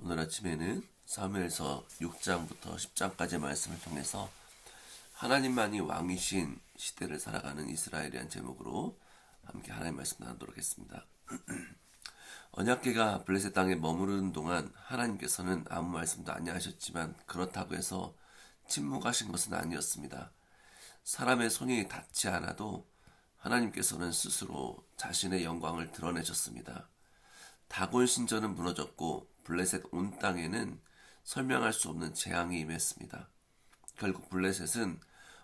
오늘 아침에는 사무엘서 6장부터 10장까지의 말씀을 통해서 하나님만이 왕이신 시대를 살아가는 이스라엘이란 제목으로 함께 하나님의 말씀 나누도록 하겠습니다. 언약궤가 블레셋 땅에 머무르는 동안 하나님께서는 아무 말씀도 아니하셨지만 그렇다고 해서 침묵하신 것은 아니었습니다. 사람의 손이 닿지 않아도 하나님께서는 스스로 자신의 영광을 드러내셨습니다. 다곤 신전은 무너졌고 블레셋 온 땅에는 설명할 수 없는 재앙이 임했습니다. 결국 블레셋은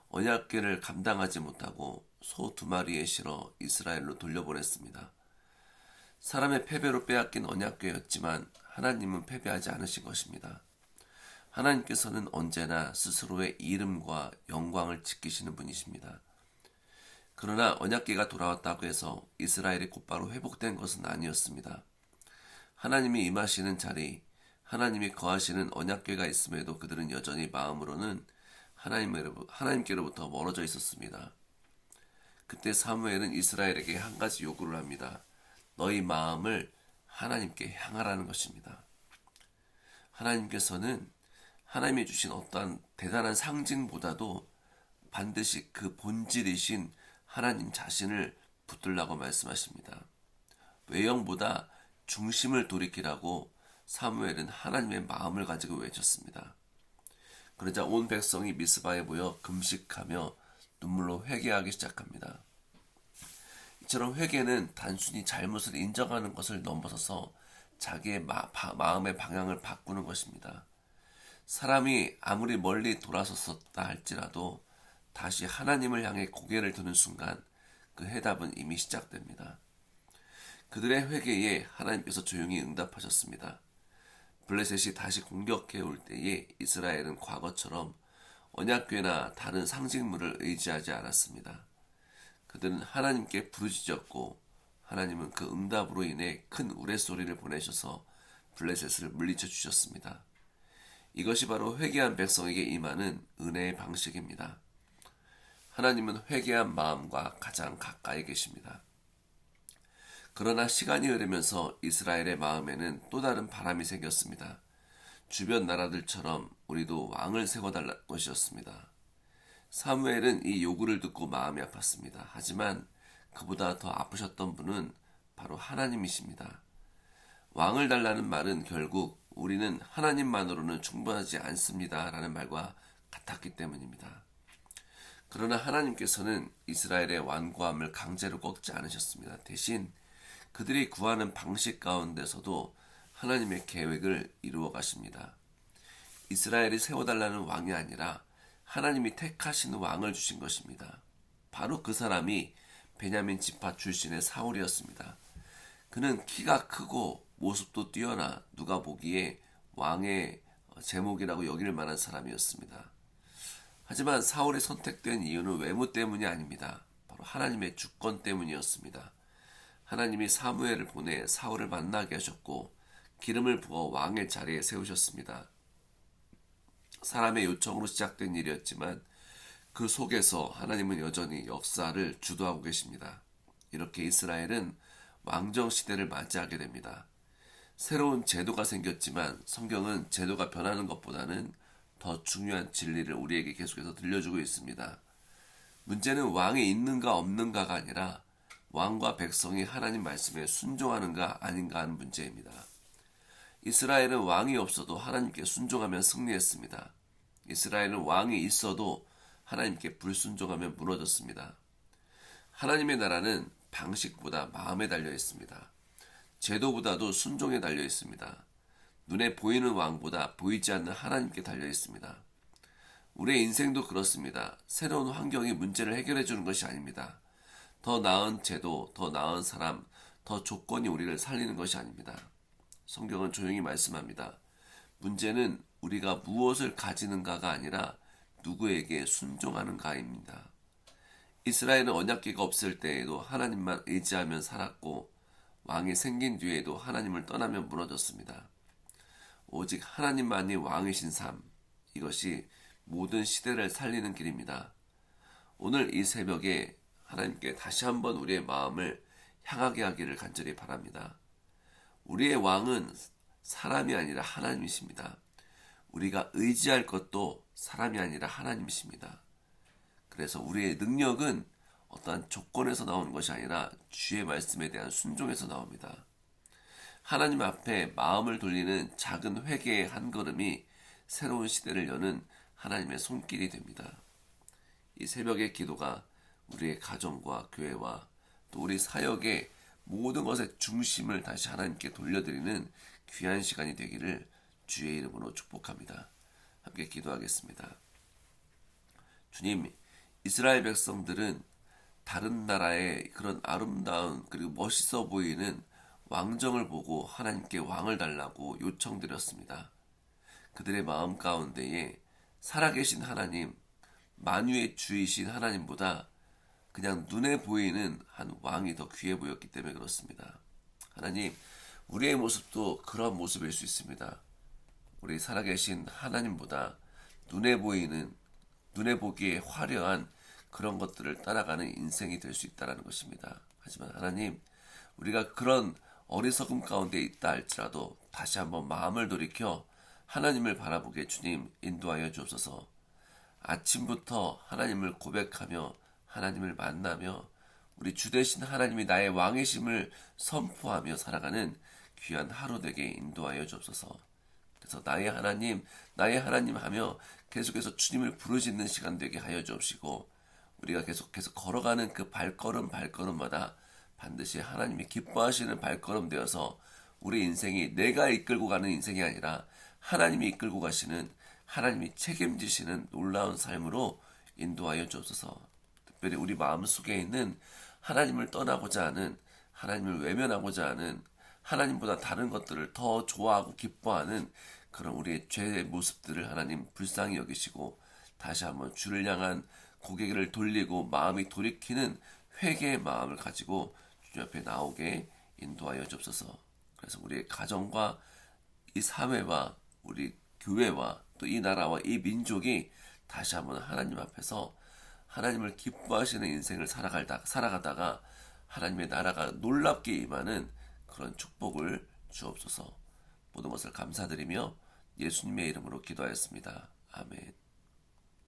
언약궤를 감당하지 못하고 소 2마리에 실어 이스라엘로 돌려보냈습니다. 사람의 패배로 빼앗긴 언약궤였지만 하나님은 패배하지 않으신 것입니다. 하나님께서는 언제나 스스로의 이름과 영광을 지키시는 분이십니다. 그러나 언약궤가 돌아왔다고 해서 이스라엘이 곧바로 회복된 것은 아니었습니다. 하나님이 임하시는 자리, 하나님이 거하시는 언약궤가 있음에도 그들은 여전히 마음으로는 하나님께로부터 멀어져 있었습니다. 그때 사무엘은 이스라엘에게 한 가지 요구를 합니다. 너희 마음을 하나님께 향하라는 것입니다. 하나님께서는 하나님이 주신 어떠한 대단한 상징보다도 반드시 그 본질이신 하나님 자신을 붙들라고 말씀하십니다. 외형보다 중심을 돌이키라고 사무엘은 하나님의 마음을 가지고 외쳤습니다. 그러자 온 백성이 미스바에 모여 금식하며 눈물로 회개하기 시작합니다. 이처럼 회개는 단순히 잘못을 인정하는 것을 넘어서서 자기의 마음의 방향을 바꾸는 것입니다. 사람이 아무리 멀리 돌아섰었다 할지라도 다시 하나님을 향해 고개를 드는 순간 그 해답은 이미 시작됩니다. 그들의 회개에 하나님께서 조용히 응답하셨습니다. 블레셋이 다시 공격해 올 때에 이스라엘은 과거처럼 언약궤나 다른 상징물을 의지하지 않았습니다. 그들은 하나님께 부르짖었고 하나님은 그 응답으로 인해 큰 우레소리를 보내셔서 블레셋을 물리쳐 주셨습니다. 이것이 바로 회개한 백성에게 임하는 은혜의 방식입니다. 하나님은 회개한 마음과 가장 가까이 계십니다. 그러나 시간이 흐르면서 이스라엘의 마음에는 또 다른 바람이 생겼습니다. 주변 나라들처럼 우리도 왕을 세워달라는 것이었습니다. 사무엘은 이 요구를 듣고 마음이 아팠습니다. 하지만 그보다 더 아프셨던 분은 바로 하나님이십니다. 왕을 달라는 말은 결국 우리는 하나님만으로는 충분하지 않습니다 라는 말과 같았기 때문입니다. 그러나 하나님께서는 이스라엘의 완고함을 강제로 꺾지 않으셨습니다. 대신 그들이 구하는 방식 가운데서도 하나님의 계획을 이루어 가십니다. 이스라엘이 세워달라는 왕이 아니라 하나님이 택하시는 왕을 주신 것입니다. 바로 그 사람이 베냐민 지파 출신의 사울이었습니다. 그는 키가 크고 모습도 뛰어나 누가 보기에 왕의 제목이라고 여길 만한 사람이었습니다. 하지만 사울이 선택된 이유는 외모 때문이 아닙니다. 바로 하나님의 주권 때문이었습니다. 하나님이 사무엘을 보내 사울을 만나게 하셨고 기름을 부어 왕의 자리에 세우셨습니다. 사람의 요청으로 시작된 일이었지만 그 속에서 하나님은 여전히 역사를 주도하고 계십니다. 이렇게 이스라엘은 왕정 시대를 맞이하게 됩니다. 새로운 제도가 생겼지만 성경은 제도가 변하는 것보다는 더 중요한 진리를 우리에게 계속해서 들려주고 있습니다. 문제는 왕이 있는가 없는가가 아니라 왕과 백성이 하나님 말씀에 순종하는가 아닌가 하는 문제입니다. 이스라엘은 왕이 없어도 하나님께 순종하면 승리했습니다. 이스라엘은 왕이 있어도 하나님께 불순종하면 무너졌습니다. 하나님의 나라는 방식보다 마음에 달려 있습니다. 제도보다도 순종에 달려 있습니다. 눈에 보이는 왕보다 보이지 않는 하나님께 달려 있습니다. 우리의 인생도 그렇습니다. 새로운 환경이 문제를 해결해 주는 것이 아닙니다. 더 나은 제도, 더 나은 사람, 더 조건이 우리를 살리는 것이 아닙니다. 성경은 조용히 말씀합니다. 문제는 우리가 무엇을 가지는가가 아니라 누구에게 순종하는가입니다. 이스라엘은 언약궤가 없을 때에도 하나님만 의지하며 살았고 왕이 생긴 뒤에도 하나님을 떠나며 무너졌습니다. 오직 하나님만이 왕이신 삶, 이것이 모든 시대를 살리는 길입니다. 오늘 이 새벽에 하나님께 다시 한번 우리의 마음을 향하게 하기를 간절히 바랍니다. 우리의 왕은 사람이 아니라 하나님이십니다. 우리가 의지할 것도 사람이 아니라 하나님이십니다. 그래서 우리의 능력은 어떠한 조건에서 나오는 것이 아니라 주의 말씀에 대한 순종에서 나옵니다. 하나님 앞에 마음을 돌리는 작은 회개의 한 걸음이 새로운 시대를 여는 하나님의 손길이 됩니다. 이 새벽의 기도가 우리의 가정과 교회와 또 우리 사역의 모든 것의 중심을 다시 하나님께 돌려드리는 귀한 시간이 되기를 주의 이름으로 축복합니다. 함께 기도하겠습니다. 주님, 이스라엘 백성들은 다른 나라의 그런 아름다운 그리고 멋있어 보이는 왕정을 보고 하나님께 왕을 달라고 요청드렸습니다. 그들의 마음 가운데에 살아계신 하나님, 만유의 주이신 하나님보다 그냥 눈에 보이는 한 왕이 더 귀해 보였기 때문에 그렇습니다. 하나님, 우리의 모습도 그런 모습일 수 있습니다. 우리 살아계신 하나님보다 눈에 보이는, 눈에 보기에 화려한 그런 것들을 따라가는 인생이 될 수 있다는 것입니다. 하지만 하나님, 우리가 그런 어리석음 가운데 있다 할지라도 다시 한번 마음을 돌이켜 하나님을 바라보게 주님 인도하여 주옵소서. 아침부터 하나님을 고백하며 하나님을 만나며 우리 주되신 하나님이 나의 왕이심을 선포하며 살아가는 귀한 하루 되게 인도하여 주옵소서. 그래서 나의 하나님 하며 계속해서 주님을 부르짖는 시간 되게 하여 주옵시고 우리가 계속해서 걸어가는 그 발걸음마다 반드시 하나님이 기뻐하시는 발걸음 되어서 우리 인생이 내가 이끌고 가는 인생이 아니라 하나님이 이끌고 가시는 하나님이 책임지시는 놀라운 삶으로 인도하여 주옵소서. 특별히 우리 마음속에 있는 하나님을 떠나고자 하는, 하나님을 외면하고자 하는, 하나님보다 다른 것들을 더 좋아하고 기뻐하는 그런 우리의 죄의 모습들을 하나님 불쌍히 여기시고 다시 한번 주를 향한 고개를 돌리고 마음이 돌이키는 회개의 마음을 가지고 주님 앞에 나오게 인도하여 주옵소서. 그래서 우리의 가정과 이 사회와 우리 교회와 또 이 나라와 이 민족이 다시 한번 하나님 앞에서 하나님을 기뻐하시는 인생을 살아가다가 하나님의 나라가 놀랍게 임하는 그런 축복을 주옵소서. 모든 것을 감사드리며 예수님의 이름으로 기도하였습니다. 아멘.